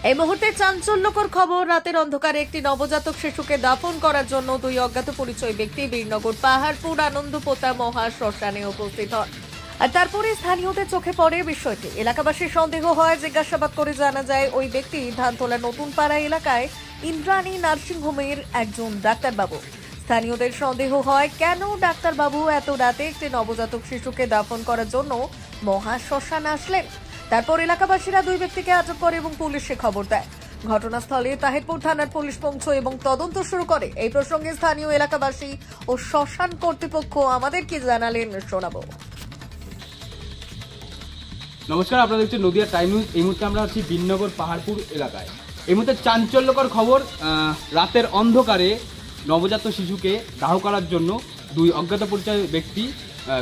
এই মুহূর্তে চাঞ্চল্যকর খবর। রাতের অন্ধকারে একটি নবজাতক শিশুকে দাফন করার জন্য দুই অজ্ঞাত পরিচয় ব্যক্তি বীরনগর পাহাড়পুর আনন্দপোতা মহা শ্মশানে উপস্থিত হন। আর তারপরে স্থানীয়দের চোখে পড়ে বিষয়টি। এলাকাবাসীর সন্দেহ হয়, জিজ্ঞাসাবাদ করে জানা যায় ওই ব্যক্তি ধানতলা নতুন পাড়া এলাকায় ইন্দ্রাণী নার্সিংহোমের একজন ডাক্তারবাবু। স্থানীয়দের সন্দেহ হয়, কেন ডাক্তারবাবু এত রাতে একটি নবজাতক শিশুকে দাফন করার জন্য মহা শ্মশানে আসলেন। তারপর এলাকাবাসীরা দুই ব্যক্তিকে আটক করে এবং পুলিশে খবর দেয়। ঘটনাস্থলে তাহিরপুর থানার পুলিশ পৌঁছয় এবং তদন্ত শুরু করে। এই প্রসঙ্গে স্থানীয় এলাকাবাসী ও শ্মশান কর্তৃপক্ষ আমাদের কি জানালেন শোনাবো। নমস্কার, আপনারা দেখছেন নদিয়া টাইম নিউজ। এই মুহূর্তে আমরা আছি বীরনগর পাহাড়পুর এলাকায়। এই মুহূর্তে চাঞ্চল্যকর খবর, রাতের অন্ধকারে নবজাতক শিশুকে দাহ করার জন্য দুই অজ্ঞাত পরিচয় ব্যক্তি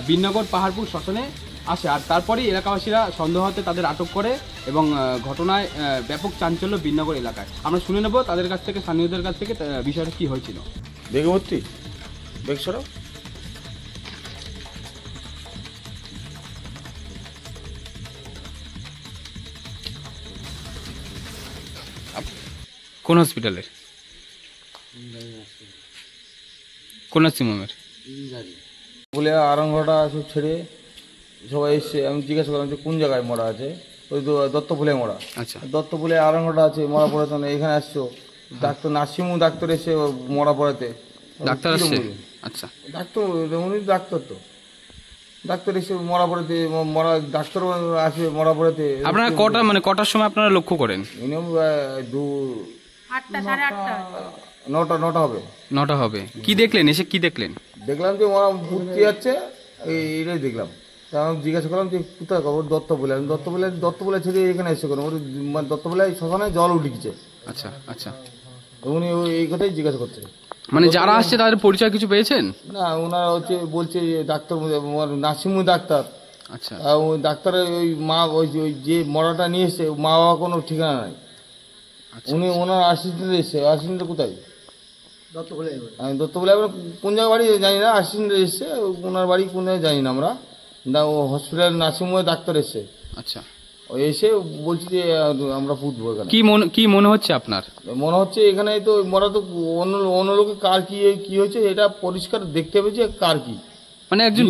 বীরনগর পাহাড়পুর শ্মশানে আসে। আর তারপরেই এলাকাবাসীরা সন্দেহ হতে তাদের আটক করে এবং ঘটনায় ব্যাপক চাঞ্চল্য বীরনগর এলাকায়। আমরা শুনে নেব তাদের কাছ থেকে, স্থানীয়দের কাছ থেকে বিষয়টা কি হয়েছিল। বেগমূর্তি বেগসরাও কোন হসপিটালের, কোন নার্সিংহোমের? বলে আরঙ্গটা সব ছেড়ে সবাই এসছে। আমি জিজ্ঞাসা করলাম যে কোন জায়গায় মরা আছে। ওই দত্তফুলে মরা। আচ্ছা, দত্তফুলে আরঙ্গটা আছে, মরা পড়াতে এখানে আসছো। ডাক্তার নার্সিংহোম ডাক্তার এসে মরা পড়াতে ডাক্তার আসছে। আচ্ছা, ডাক্তার উনি ডাক্তার তো ডাক্তার এসে মরা পড়াতে, মরা ডাক্তার আসবে মরা পড়াতে। আপনারা কটার সময় আপনারা লক্ষ্য করেন? মিনিমাম 9টা হবে। 9টা হবে। কি দেখলেন এসে, কি দেখলেন? দেখলাম যে ওরা ঘুরতে যাচ্ছে, এইটাই দেখলাম। তা আমি জিজ্ঞাসা করলাম যে কোথায় খবর? দত্তবলে। আমি দত্তবলে ছেড়ে এখানে এসে করেন। ওর দত্তবলে শ্মশানে জল উঠেছে। আচ্ছা আচ্ছা, উনি এই কথাই জিজ্ঞাসা করছে। মানে যারা আসছে তাদের পরিচয় কিছু পেয়েছেন? না, ওনারা বলছে ডাক্তার নার্সিংহোম ডাক্তার। আচ্ছা, ওই ডাক্তারের ওই মা, ওই যে মরাটা নিয়ে এসছে, মা বাবা কোনো ঠিকানা নাই। উনি ওনার অ্যাসিস্ট্যান্ট এসছে। অ্যাসিস্ট্যান্ট কোথায়? আমি দত্তবলে কোন জায়গায় বাড়ি জানি না। অ্যাসিস্ট্যান্ট এসছে, ওনার বাড়ি কোন জায়গায় জানি না আমরা। ও হসপিটাল নার্সিংহোমে ডাক্তার এসছে। আচ্ছা, এসে বলছি যে আমরা ফুটবো এখানে। কি মনে হচ্ছে আপনার? মনে হচ্ছে এখানে তো মরা তো অন্য লোকে কার কি হয়েছে এটা পরিষ্কার দেখতে হবে যে কার কি। মানে একজন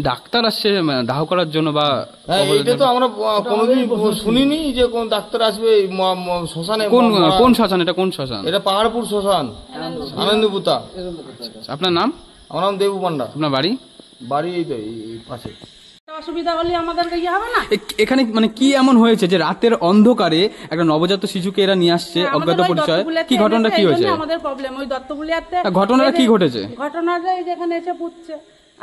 ডাক্তার আসছে দাহ করার জন্য বা? হ্যাঁ, এটা তো আমরা কোনোদিন শুনিনি যে কোন ডাক্তার আসবে শ্মশানে। কোন শ্মশান এটা? কোন শ্মশান এটা? পাহাড়পুর শ্মশান, আনন্দপুতা। আপনার নাম? আমার নাম দেবু পান্ডা। আপনার বাড়ি? বাড়ি এই তো এই পাশে। অসুবিধা হলে আমাদের ইয়ে হবে না। এখানে মানে কি এমন হয়েছে যে রাতের অন্ধকারে একটা নবজাত শিশুকে এরা নিয়ে আসছে অজ্ঞাত পরিচয়? কি ঘটনাটা কি হয়েছে? আমাদের প্রবলেম ওই দত্তবুলিয়াতে ঘটনাটা কি ঘটেছে? ঘটনাটা যেখানে এসে পুচ্ছে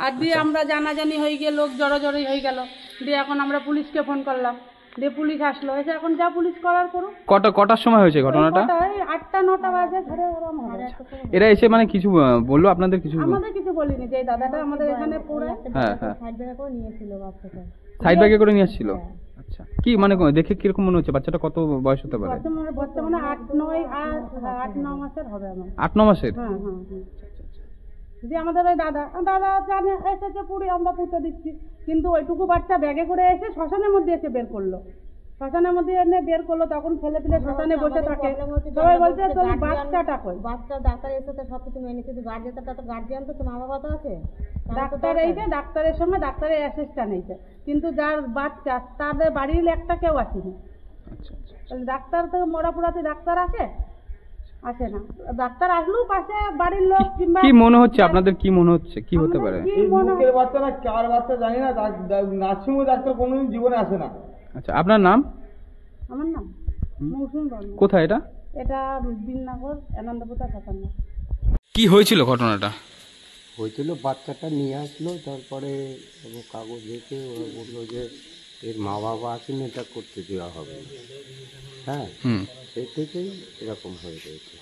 আর দিয়ে আমরা জানাজানি হয়ে গিয়ে লোক জড়ো হয়ে গেল। দিয়ে এখন আমরা পুলিশকে ফোন করলাম, দিয়ে পুলিশ আসলো। এসে এখন যা পুলিশ করার করুক। কটার সময় হয়েছে ঘটনাটা? 8টা-9টা বাজে ঘরে ওরম হবে। এরা এসে মানে কিছু বললো আপনাদের? কিছু আমাদের কিছু বলিনি। যে দাদাটা আমাদের এখানে পড়ে সাইড ব্যাগে করে নিয়ে আসছিল। আচ্ছা, কি মানে দেখে কিরকম মনে হচ্ছে? বাচ্চাটা কত বয়স হতে পারে? বর্তমানে 8-9 মাসের হবে। 8-9 মাসের? হ্যাঁ। যে আমাদের ওই দাদা জানে এসেছে পুরি, আমরা পুঁতে দিচ্ছি। কিন্তু ওইটুকু বাচ্চা ব্যাগে করে এসে শ্মশানের মধ্যে এসে বের করলো। শ্মশানের মধ্যে এনে বের করলো, তখন ছেলে পিলে শ্মশানে বসে থাকে। সবাই বলছে তোর বাচ্চাটা কই? বাচ্চা ডাক্তার এসে তো সবকিছু মেনে নিচ্ছে। গার্জিয়ান তো মা বাবা তো আছে। ডাক্তার এইটা ডাক্তারের সঙ্গে ডাক্তারের অ্যাসিস্ট্যান্ট এইটা, কিন্তু যার বাচ্চা তাদের বাড়ির একটা কেউ আসেনি। ডাক্তার তো মরা পুরাতে ডাক্তার আসে না। ডাক্তার আসলেও পাশে বাড়ির লোক কিংবা। কি মনে হচ্ছে আপনাদের? কি মনে হচ্ছে কি হতে পারে? বাচ্চা না কার বাচ্চা জানি না। নার্সিংহোমে ডাক্তার কোনোদিন জীবনে আসে না। আচ্ছা, আপনার নাম? আমার নাম মৌসুমী বর্মা। কোথায় এটা? এটা বীরনগর আনন্দপোতা শ্মশান। কি হয়েছিল ঘটনাটা? হয়েছিল বাচ্চাটা নিয়ে আসলো, তারপরে কাগজ দেখে ওরা বললো যে এর মা বাবা আসেন, এটা করতে দেওয়া হবে। হ্যাঁ, সেই থেকেই এরকম হয়ে গেছে।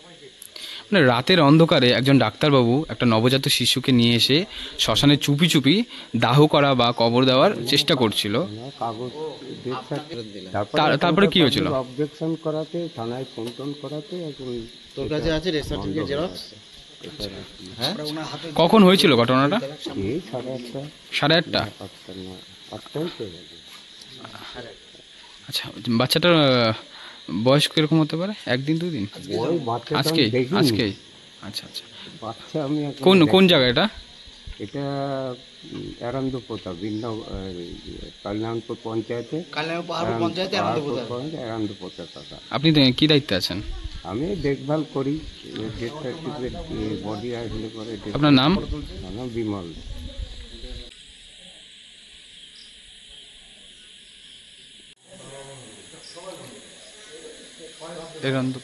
মানে রাতের অন্ধকারে একজন ডাক্তারবাবু একটা নবজাত শিশুকে নিয়ে এসে শ্মশানে চুপি চুপি দাহ করা বা কবর দেওয়ার চেষ্টা করছিল। কাগজ তারপরে কি হয়েছিল? অবজেকশন করাতে, থানায় ফোন করাতে এখন তোর কাছে আছে রেস্ট সার্টিফিকেট জেরক্স? কখন হয়েছিল ঘটনাটা? 8:30। 8:30? আচ্ছা, বাচ্চাটার বয়স কিরকম হতে পারে? একদিন দুদিন? ওই বাচ্চাটা আমি আজকেই দেখিনি। আজকেই? আচ্ছা আচ্ছা। বাচ্চা আমি এখন কোন কোন দেখ- জায়গা এটা? এটা এরান্দপোতা ভিন্ন কল্যাণপুর পঞ্চায়েতে এরান্দপোতা কাকা। আপনি কি দায়িত্বে আছেন? আমি দেখভাল করি, ডেথ সার্টিফিকেট বডি আসলে পরে আপনার নাম? আমার নাম বিমল। এরান্দু